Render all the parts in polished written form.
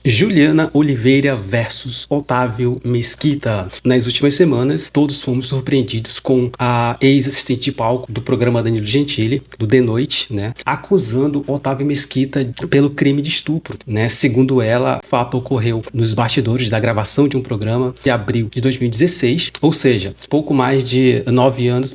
Juliana Oliveira versus Otávio Mesquita. Nas últimas semanas, todos fomos surpreendidos com a ex-assistente de palco do programa Danilo Gentili, do De Noite, né, acusando Otávio Mesquita pelo crime de estupro, né. Segundo ela, o fato ocorreu nos bastidores da gravação de um programa de abril de 2016, ou seja, pouco mais de 9 anos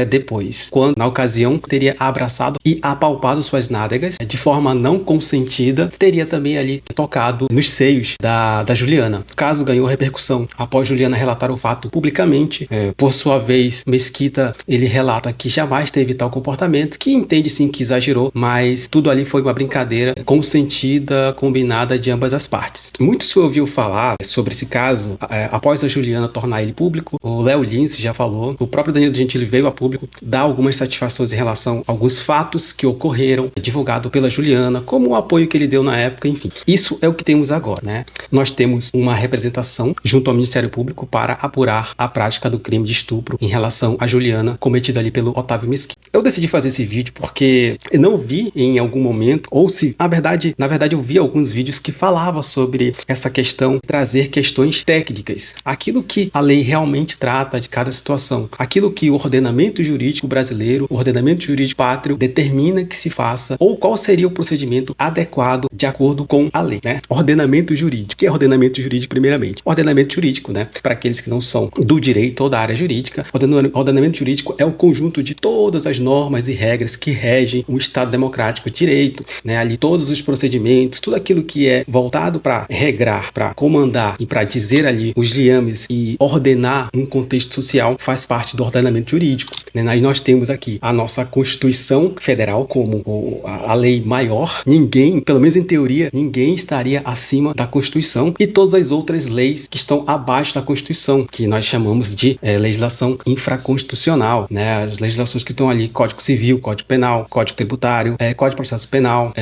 depois, quando, na ocasião, teria abraçado e apalpado suas nádegas de forma não consentida, teria também ali tocado nos seios da Juliana. O caso ganhou repercussão após Juliana relatar o fato publicamente. Por sua vez, Mesquita, ele relata que jamais teve tal comportamento, que entende sim que exagerou, mas tudo ali foi uma brincadeira consentida, combinada de ambas as partes. Muito se ouviu falar sobre esse caso após a Juliana tornar ele público. O Léo Lins já falou, o próprio Danilo Gentili veio a público dar algumas satisfações em relação a alguns fatos que ocorreram, divulgado pela Juliana, como o apoio que ele deu na época, enfim. Isso é o que temos agora, né? Nós temos uma representação junto ao Ministério Público para apurar a prática do crime de estupro em relação a Juliana, cometida ali pelo Otávio Mesquita. Eu decidi fazer esse vídeo porque eu não vi em algum momento, ou se, na verdade eu vi alguns vídeos que falavam sobre essa questão, trazer questões técnicas, aquilo que a lei realmente trata de cada situação, aquilo que o ordenamento jurídico brasileiro, o ordenamento jurídico pátrio determina que se faça, ou qual seria o procedimento adequado de acordo com a lei, né? Ordenamento jurídico. O que é ordenamento jurídico, primeiramente? Ordenamento jurídico, né? Para aqueles que não são do direito ou da área jurídica, ordenamento jurídico é o conjunto de todas as normas e regras que regem o Estado democrático de direito, né? Ali todos os procedimentos, tudo aquilo que é voltado para regrar, para comandar e para dizer ali os liames e ordenar um contexto social faz parte do ordenamento jurídico, né? Nós temos aqui a nossa Constituição Federal como a lei maior. Ninguém, pelo menos em teoria, ninguém estaria acima da Constituição e todas as outras leis que estão abaixo da Constituição, que nós chamamos de legislação infraconstitucional, né? As legislações que estão ali, Código Civil, Código Penal, Código Tributário, Código de Processo Penal,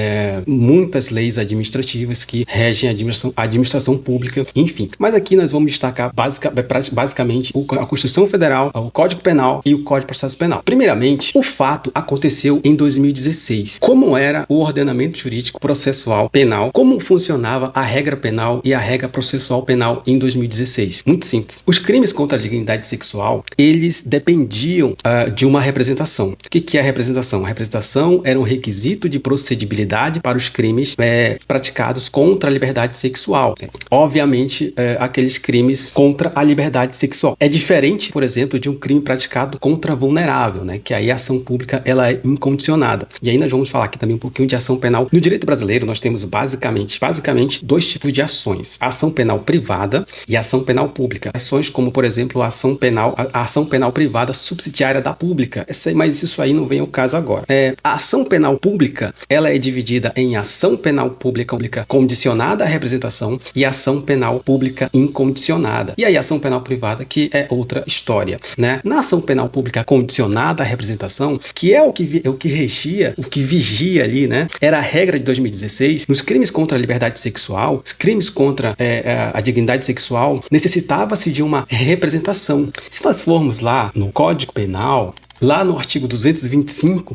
muitas leis administrativas que regem a administração pública, enfim. Mas aqui nós vamos destacar basicamente a Constituição Federal, o Código Penal e o Código de Processo Penal. Primeiramente, o fato aconteceu em 2016. Como era o ordenamento jurídico processual penal? Como funcionava a regra penal e a regra processual penal em 2016? Muito simples. Os crimes contra a dignidade sexual, eles dependiam de uma representação. O que é a representação? A representação era um requisito de procedibilidade para os crimes praticados contra a liberdade sexual. Obviamente, aqueles crimes contra a liberdade sexual. É diferente, por exemplo, de um crime praticado contra vulnerável, né? Que aí a ação pública ela é incondicionada. E aí nós vamos falar aqui também um pouquinho de ação penal. No direito brasileiro, nós temos basicamente dois tipos de ações: a ação penal privada e a ação penal pública. Ações como, por exemplo, a ação penal privada subsidiária da pública. Mas isso aí não vem ao caso agora. A ação penal pública, ela é dividida em ação penal pública condicionada à representação e ação penal pública incondicionada. E aí a ação penal privada, que é outra história, né? Na ação penal pública condicionada à representação, que é o que regia, o que vigia ali, né? Era a regra de 2016, nos crimes contra a liberdade sexual, os crimes contra a dignidade sexual, necessitava-se de uma representação. Se nós formos lá no Código Penal, lá no artigo 225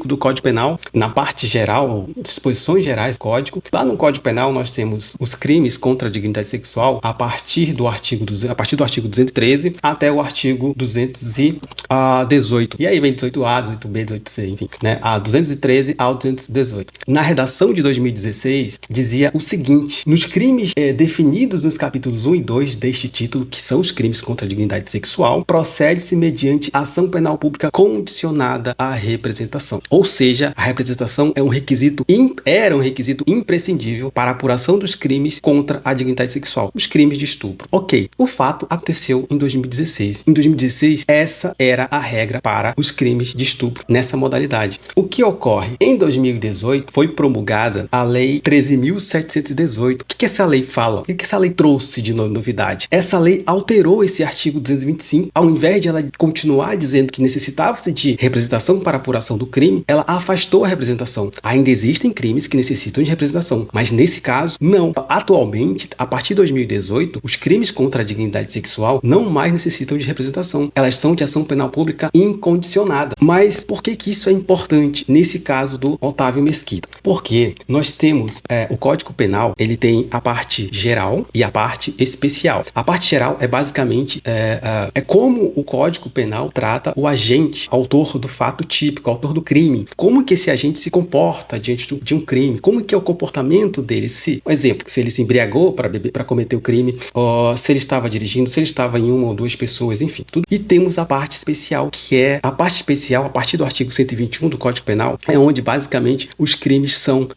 do Código Penal, na parte geral, disposições gerais do Código, lá no Código Penal nós temos os crimes contra a dignidade sexual a partir do artigo 213 até o artigo 218. E aí vem 18A, 18B, 18C, enfim, né? A 213 ao 218. Na redação de 2016, dizia o seguinte: nos crimes definidos nos capítulos 1 e 2 deste título, que são os crimes contra a dignidade sexual, procede-se mediante ação penal pública condicionada à representação. Ou seja, a representação era um requisito imprescindível para a apuração dos crimes contra a dignidade sexual, os crimes de estupro. Ok, o fato aconteceu em 2016. Em 2016, essa era a regra para os crimes de estupro nessa modalidade. O que ocorre? Em 2018, foi promulgada a Lei 13.718. O que essa lei fala? O que essa lei trouxe de novidade? Essa lei alterou esse artigo 225, ao invés de ela continuar dizendo que necessitava-se de representação para apuração do crime, ela afastou a representação. Ainda existem crimes que necessitam de representação, mas nesse caso, não. Atualmente, a partir de 2018, os crimes contra a dignidade sexual não mais necessitam de representação. Elas são de ação penal pública incondicionada. Mas por que isso é importante nesse caso do Otávio Mesquita? Porque nós temos o Código Penal, ele tem a parte geral e a parte especial. A parte geral é basicamente como o Código Penal trata o agente, autor do fato típico, autor do crime. Como que esse agente se comporta diante de um crime? Como que é o comportamento dele? Um exemplo, se ele se embriagou para cometer o crime, ou se ele estava dirigindo, se ele estava em uma ou duas pessoas, enfim, tudo. E temos a parte especial, que é a parte especial, a partir do artigo 121 do Código Penal, é onde basicamente os crimes são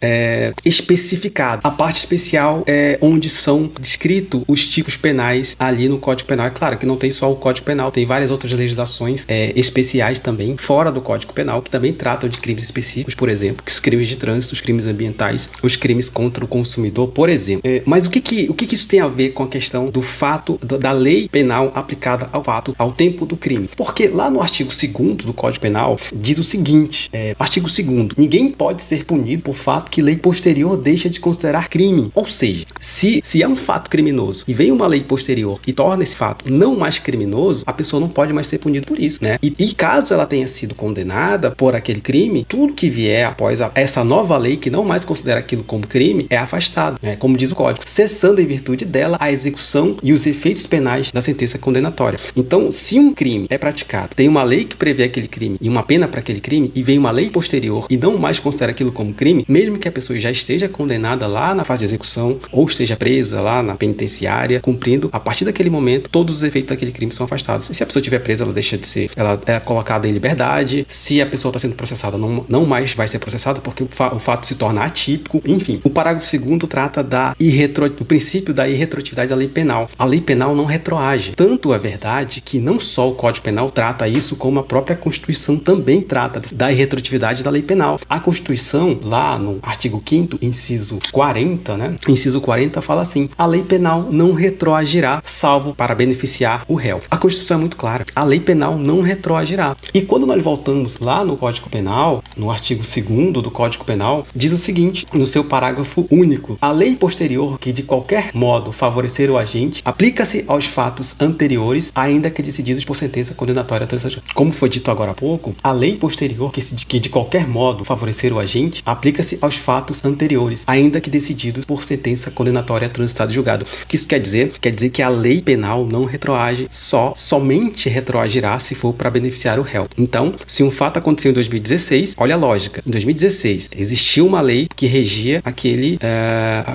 especificados. A parte especial é onde são descritos os tipos penais ali no Código Penal. É claro que não tem só o Código Penal, tem várias outras legislações especiais também, fora do Código Penal, que também tratam de crimes específicos, por exemplo, os crimes de trânsito, os crimes ambientais, os crimes contra o consumidor, por exemplo. Mas o que isso tem a ver com a questão do fato, da lei penal aplicada ao fato, ao tempo do crime? Porque lá no artigo 2º do Código Penal diz o seguinte, artigo 2º, ninguém pode ser punido por fato que lei posterior deixa de considerar crime. Ou seja, se é um fato criminoso e vem uma lei posterior e torna esse fato não mais criminoso, a pessoa não pode mais ser punida por isso, né? E caso ela tenha sido condenada por aquele crime, tudo que vier após essa nova lei que não mais considera aquilo como crime é afastado, né? Como diz o Código, cessando em virtude dela a execução e os efeitos penais da sentença condenatória. Então, se um crime é praticado, tem uma lei que prevê aquele crime e uma pena para aquele crime, e vem uma lei posterior e não mais considera aquilo como crime, mesmo que a pessoa já esteja condenada lá na fase de execução ou esteja presa lá na penitenciária, cumprindo, a partir daquele momento, todos os efeitos daquele crime são afastados. E se a pessoa estiver presa, ela deixa de ser, ela é colocada em liberdade. Se a pessoa está sendo processada, não mais vai ser processada porque o fato se torna atípico. Enfim, o parágrafo 2º trata do princípio da irretroatividade da lei penal. A lei penal não retroage. Tanto é verdade que não só o Código Penal trata isso, como a própria Constituição também trata da irretroatividade da lei penal. A Constituição, lá no artigo 5º, inciso 40, né? Inciso 40 fala assim: a lei penal não retroagirá, salvo para beneficiar o réu. A Constituição é muito clara. A lei penal não retroagirá. E quando nós voltamos lá no Código Penal, no artigo 2º do Código Penal, diz o seguinte, no seu parágrafo único: a lei posterior que de qualquer modo favorecer o agente aplica-se aos fatos anteriores, ainda que decididos por sentença condenatória transativa. Como foi dito agora há pouco, a lei posterior que de qualquer modo favorecer o agente aplica-se aos fatos anteriores, ainda que decididos por sentença condenatória transitada e julgado. O que isso quer dizer? Quer dizer que a lei penal não retroage, somente retroagirá se for para beneficiar o réu. Então, se um fato aconteceu em 2016, olha a lógica, em 2016 existiu uma lei que regia aquele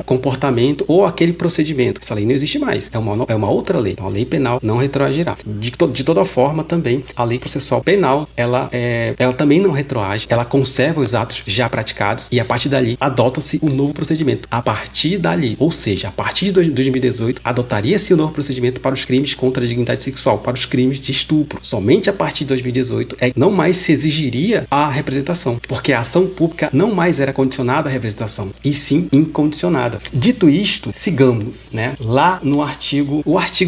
comportamento ou aquele procedimento. Essa lei não existe mais, é uma outra lei. Então a lei penal não retroagirá. De toda forma também, a lei processual penal, ela também não retroage, ela conserva os atos já praticados e a partir dali adota-se um novo procedimento. A partir dali, ou seja, a partir de 2018, adotaria-se o novo procedimento para os crimes contra a dignidade sexual, para os crimes de estupro. Somente a partir de 2018 não mais se exigiria a representação, porque a ação pública não mais era condicionada à representação, e sim incondicionada. Dito isto, sigamos, né? Lá no artigo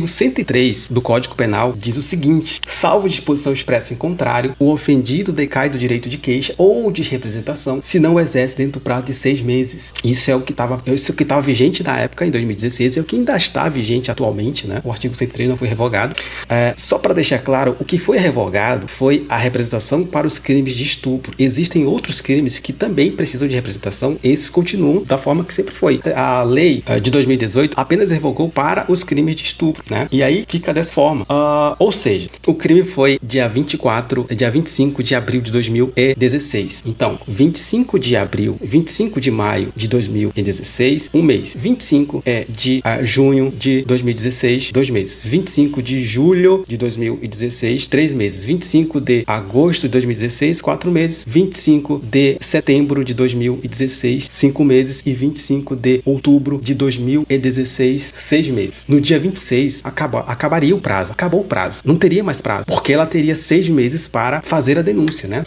103 do Código Penal diz o seguinte: salvo disposição expressa em contrário, o ofendido decai do direito de queixa ou de representação se não o exerce dentro do prazo de 6 meses. Isso é o que estava vigente na época, em 2016, e é o que ainda está vigente atualmente, né? O artigo 103 não foi revogado. Só para deixar claro, o que foi revogado foi a representação para os crimes de estupro. Existem outros crimes que também precisam de representação, esses continuam da forma que sempre foi. A lei de 2018 apenas revogou para os crimes de estupro, né? E aí fica dessa forma. Ou seja, o crime foi dia 25 de abril de 2016. Então, 25 de maio de 2016, um mês. 25 de junho de 2016, 2 meses. 25 de julho de 2016, 3 meses. 25 de agosto de 2016, 4 meses. 25 de setembro de 2016, 5 meses. E 25 de outubro de 2016, 6 meses. No dia 26, acabaria o prazo. Acabou o prazo. Não teria mais prazo, porque ela teria 6 meses para fazer a denúncia, né?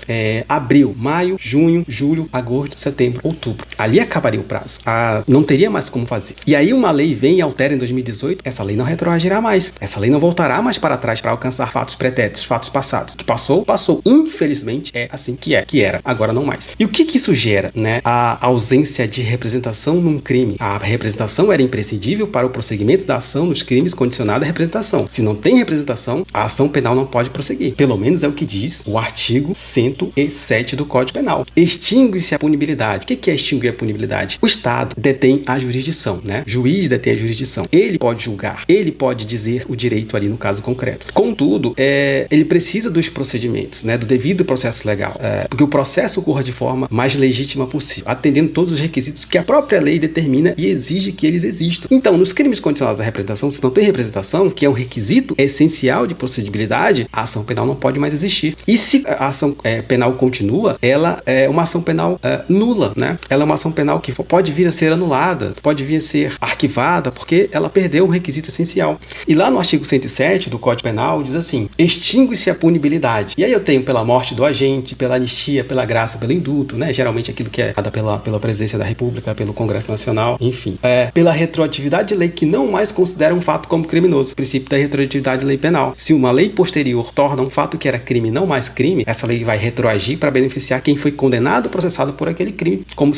Abril, maio, junho, julho, agosto, setembro, outubro. Ali acabaria o prazo. Não teria mais como fazer. E aí uma lei vem e altera em 2018, essa lei não retroagirá mais. Essa lei não voltará mais para trás para alcançar fatos pretéritos, fatos passados. Que passou. Infelizmente, é assim que era. Agora não mais. E o que isso gera, né? A ausência de representação num crime. A representação era imprescindível para o prosseguimento da ação nos crimes condicionada à representação. Se não tem representação, a ação penal não pode prosseguir. Pelo menos é o que diz o artigo 107 do Código Penal. Extingue-se a punibilidade. O que é extinguir a punibilidade? punibilidade. O Estado detém a jurisdição, né? O juiz detém a jurisdição. Ele pode julgar, ele pode dizer o direito ali no caso concreto. Contudo, ele precisa dos procedimentos, né? Do devido processo legal, porque o processo ocorra de forma mais legítima possível, atendendo todos os requisitos que a própria lei determina e exige que eles existam. Então, nos crimes condicionados à representação, se não tem representação, que é um requisito essencial de procedibilidade, a ação penal não pode mais existir. E se a ação penal continua, ela é uma ação penal nula, né? Ela é uma ação penal que pode vir a ser anulada, pode vir a ser arquivada, porque ela perdeu um requisito essencial. E lá no artigo 107 do Código Penal diz assim: extingue-se a punibilidade. E aí eu tenho pela morte do agente, pela anistia, pela graça, pelo indulto, né? Geralmente aquilo que é dada pela presidência da República, pelo Congresso Nacional, enfim. Pela retroatividade de lei que não mais considera um fato como criminoso. O princípio da retroatividade de lei penal. Se uma lei posterior torna um fato que era crime não mais crime, essa lei vai retroagir para beneficiar quem foi condenado, processado por aquele crime, como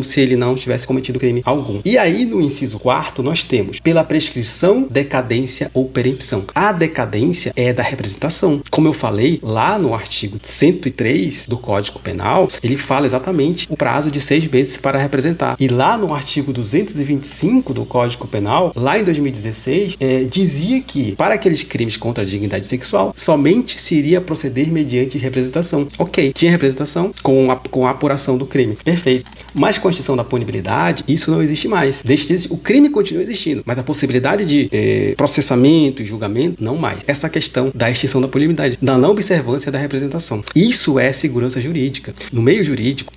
se ele não tivesse cometido crime algum. E aí, no inciso 4º, nós temos pela prescrição, decadência ou perempção. A decadência é da representação. Como eu falei, lá no artigo 103 do Código Penal, ele fala exatamente o prazo de 6 meses para representar. E lá no artigo 225 do Código Penal, lá em 2016, dizia que para aqueles crimes contra a dignidade sexual, somente se iria proceder mediante representação. Ok, tinha representação com a apuração do crime. Perfeito. Mas com a extinção da punibilidade, isso não existe mais. O crime continua existindo, mas a possibilidade de processamento e julgamento, não mais. Essa questão da extinção da punibilidade, da não observância da representação. Isso é segurança jurídica. No meio jurídico,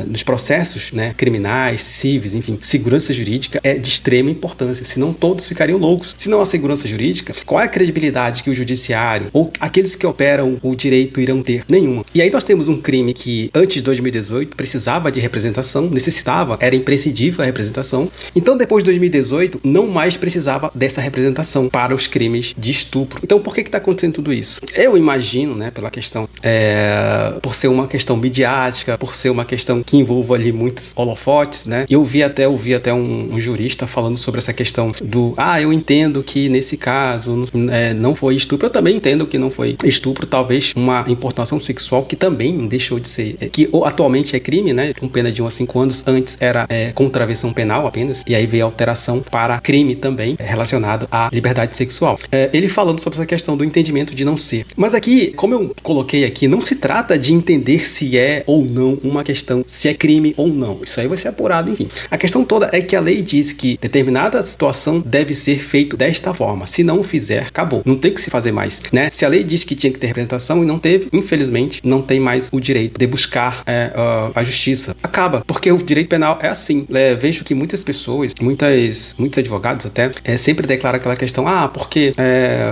nos processos, né, criminais, cíveis, enfim, segurança jurídica é de extrema importância, senão todos ficariam loucos. Se não há segurança jurídica, qual é a credibilidade que o judiciário ou aqueles que operam o direito irão ter? Nenhuma. E aí nós temos um crime que antes de 2018 precisava de representação, era imprescindível a representação. Então depois de 2018 não mais precisava dessa representação para os crimes de estupro. Então por que está acontecendo tudo isso? Eu imagino, né, pela questão, por ser uma questão midiática, por ser uma questão que envolve ali muitos holofotes, né? Eu ouvi até um jurista falando sobre essa questão eu entendo que nesse caso não foi estupro. Eu também entendo que não foi estupro, talvez uma importunação sexual que também deixou de ser, que atualmente é crime, né, com pena de 1 a 5 anos, antes era contravenção penal apenas, e aí veio a alteração para crime também relacionado à liberdade sexual. Ele falando sobre essa questão do entendimento de não ser. Mas aqui, como eu coloquei aqui, não se trata de entender se é ou não uma questão, se é crime ou não. Isso aí vai ser apurado, enfim. A questão toda é que a lei diz que determinada situação deve ser feito desta forma. Se não fizer, acabou. Não tem que se fazer mais, né? Se a lei diz que tinha que ter representação e não teve, infelizmente, não tem mais o direito de buscar a justiça. Acaba, porque o direito penal é assim. Vejo que muitas pessoas, muitos advogados até, sempre declaram aquela questão, porque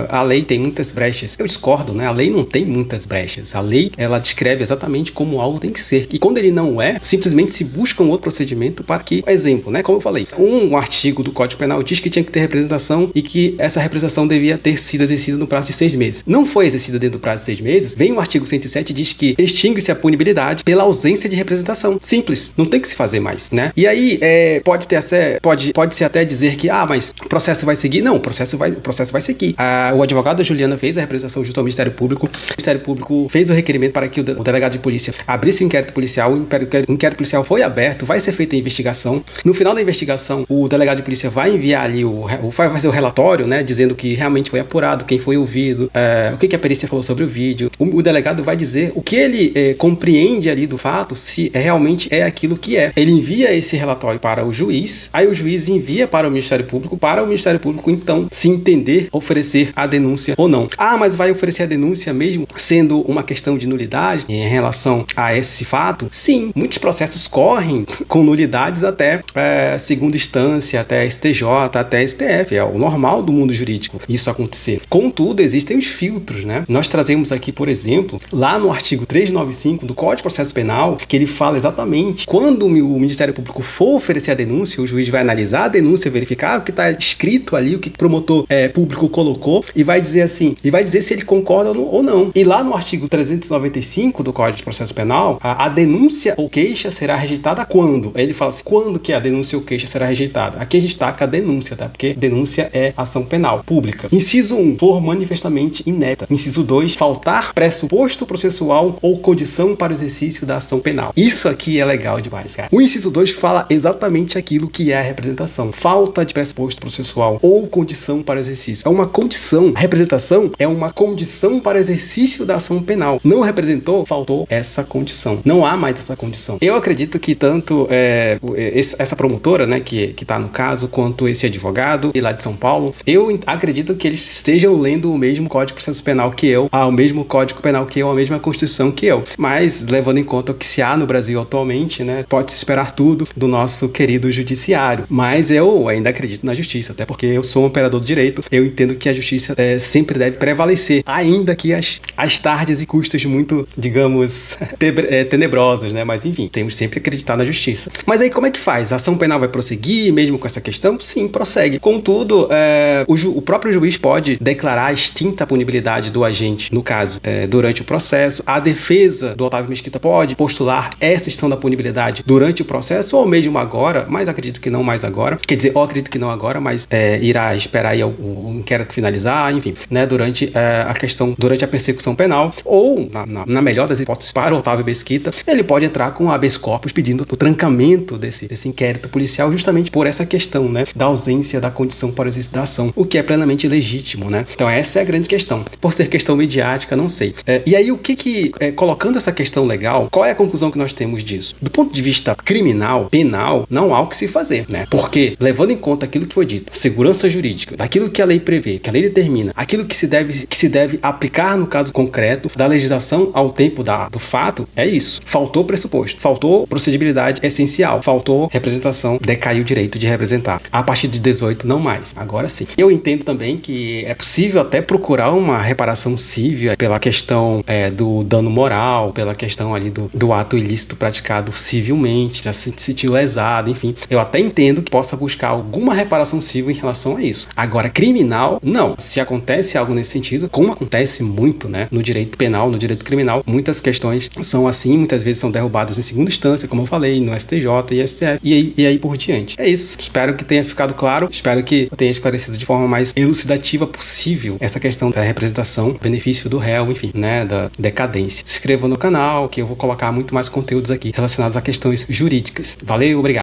a lei tem muitas brechas. Eu discordo, né? A lei não tem muitas brechas. A lei, ela descreve exatamente como algo tem que ser. E quando ele não é, simplesmente se busca um outro procedimento para que, exemplo, né? Como eu falei, um artigo do Código Penal diz que tinha que ter representação e que essa representação devia ter sido exercida no prazo de 6 meses. Não foi exercida dentro do prazo de 6 meses, vem o artigo 107 e diz que extingue-se a punibilidade pela ausência de representação. Simples, não tem que se fazer mais, né? E aí, pode-se até dizer que, mas o processo vai seguir. Não, o processo vai seguir. O advogado Juliana fez a representação junto ao Ministério Público. O Ministério Público fez o requerimento para que o delegado de polícia abrisse o inquérito policial. O inquérito policial foi aberto, vai ser feita a investigação. No final da investigação, o delegado de polícia vai enviar ali vai fazer o relatório, né, dizendo que realmente foi apurado, quem foi ouvido, o que a perícia falou sobre o vídeo. O delegado vai dizer o que ele compreende ali do fato, se realmente é aquilo que é. Ele envia esse relatório para o juiz, aí o juiz envia para o Ministério Público, então se entender, oferecer a denúncia ou não. Mas vai oferecer a denúncia mesmo sendo uma questão de nulidade em relação a esse fato? Sim, muitos processos correm com nulidades até segunda instância, até STJ, até STF. É o normal do mundo jurídico isso acontecer. Contudo, existem os filtros, né? Nós trazemos aqui, por exemplo, lá no artigo 395 do Código de Processo Penal, que ele fala exatamente quando o Ministério Público for oferecer a denúncia, o juiz vai analisar a denúncia, verificar o que está escrito ali, o que o promotor público colocou, e vai dizer assim, se ele concorda ou não. E lá no artigo 395 do Código de Processo Penal, a denúncia ou queixa será rejeitada quando? Aí ele fala assim, quando que a denúncia ou queixa será rejeitada? Aqui a gente destaca a denúncia, tá? Porque denúncia é ação penal pública. Inciso 1, for manifestamente inepta. Inciso 2, faltar pressuposto processual ou condição para o exercício da ação penal. Isso aqui é legal demais, cara. O inciso 2 fala exatamente aquilo que é a representação. Falta de pressuposto processual ou condição para exercício. É uma condição. A representação é uma condição para exercício da ação penal. Não representou, faltou essa condição. Não há mais essa condição. Eu acredito que tanto essa promotora, né, que está no caso, quanto esse advogado lá de São Paulo, eu acredito que eles estejam lendo o mesmo Código de Processo Penal que eu, o mesmo Código Penal que eu, a mesma Constituição que eu. Mas, levando em conta o que se há no Brasil atualmente, né, pode-se esperar tudo do nosso querido judiciário. Mas eu ainda acredito na justiça, até porque eu sou um operador do direito, eu entendo que a justiça sempre deve prevalecer, ainda que as tardes e custas muito, digamos, tenebrosas, né? Mas enfim, temos sempre que acreditar na justiça. Mas aí como é que faz? A ação penal vai prosseguir mesmo com essa questão? Sim, prossegue. Contudo, o próprio juiz pode declarar a extinta punibilidade do agente, no caso, durante o processo. A defesa do Otávio Mesquita pode postular essa extinção da punibilidade durante o processo, ou mesmo agora, mas acredito que não mais agora. Quer dizer, eu acredito que não agora, mas irá esperar aí o inquérito finalizar, enfim, né, durante a persecução penal, ou, na melhor das hipóteses, para o Otávio Mesquita, ele pode entrar com habeas corpus pedindo o trancamento desse inquérito policial, justamente por essa questão, né, da ausência da condição para exercício da ação, o que é plenamente legítimo, né? Então essa é a grande questão. Por ser questão midiática, não sei. E aí, colocando essa questão legal, qual é a conclusão que nós temos disso? Do ponto de vista criminal, penal, não há o que se fazer, né? Porque, levando em conta aquilo que foi dito, segurança jurídica, daquilo que a lei prevê, que a lei determina, aquilo que se deve aplicar no caso concreto da legislação ao tempo do fato, é isso. Faltou pressuposto, faltou procedibilidade essencial, faltou representação, decaiu o direito de representar. A partir de 18, não mais. Agora sim. Eu entendo também que é possível até procurar uma reparação civil pela questão do dano moral, pela questão ali do ato ilícito praticado civilmente, já se sentiu lesado, enfim. Eu até entendo que possa buscar alguma reparação civil em relação a isso. Agora, criminal, não. Se acontece algo nesse sentido, como acontece muito, né, no direito penal, no direito criminal, muitas questões são assim, muitas vezes são derrubadas em segunda instância, como eu falei, no STJ e STF, e aí por diante. É isso. Espero que tenha ficado claro, espero que eu tenha esclarecido de forma mais elucidativa possível essa questão da representação, benefício do réu, enfim, né, da decadência. Se inscreva no canal, que eu vou colocar muito mais conteúdos aqui relacionados a questões jurídicas. Valeu, obrigado.